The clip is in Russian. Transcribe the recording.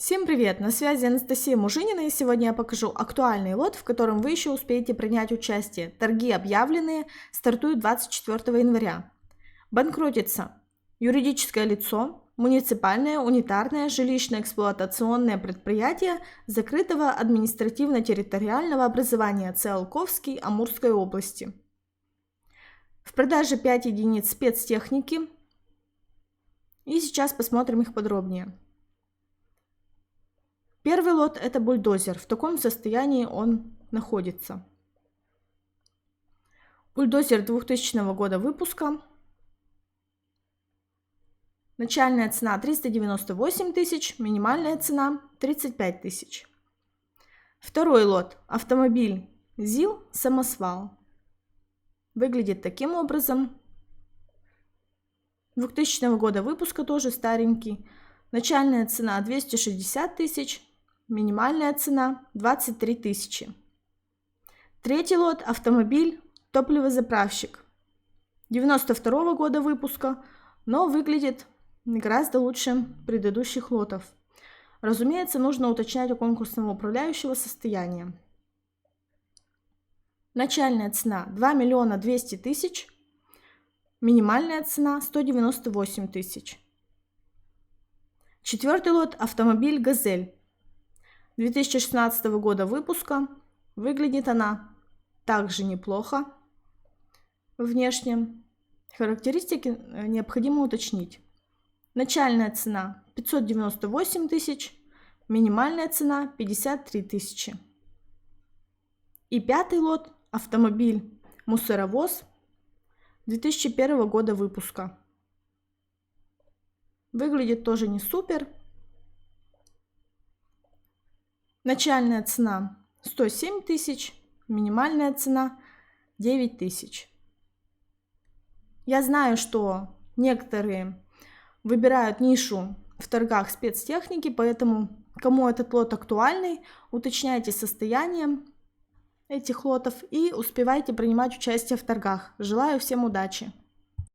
Всем привет! На связи Анастасия Мужинина, и сегодня я покажу актуальный лот, в котором вы еще успеете принять участие. Торги объявленные, стартуют 24 января. Банкротится юридическое лицо, муниципальное, унитарное, жилищно-эксплуатационное предприятие закрытого административно-территориального образования Циолковский Амурской области. В продаже 5 единиц спецтехники, и сейчас посмотрим их подробнее. Первый лот – это бульдозер. В таком состоянии он находится. Бульдозер 2000 года выпуска. Начальная цена 398 тысяч, минимальная цена 35 тысяч. Второй лот – автомобиль ЗИЛ «Самосвал». Выглядит таким образом. 2000 года выпуска, тоже старенький. Начальная цена 260 тысяч. Минимальная цена 23 тысячи. Третий лот – автомобиль топливозаправщик. 92 года выпуска, но выглядит гораздо лучше предыдущих лотов. Разумеется, нужно уточнять у конкурсного управляющего состояние. Начальная цена 2 миллиона 200 тысяч. Минимальная цена 198 тысяч. Четвертый лот – автомобиль «Газель». 2016 года выпуска. Выглядит она также неплохо внешне. Характеристики необходимо уточнить. Начальная цена 598 тысяч, минимальная цена 53 тысячи. И пятый лот – автомобиль «Мусоровоз» 2001 года выпуска. Выглядит тоже не супер. Начальная цена 107 тысяч, минимальная цена 9 тысяч. Я знаю, что некоторые выбирают нишу в торгах спецтехники, поэтому кому этот лот актуальный, уточняйте состояние этих лотов и успевайте принимать участие в торгах. Желаю всем удачи!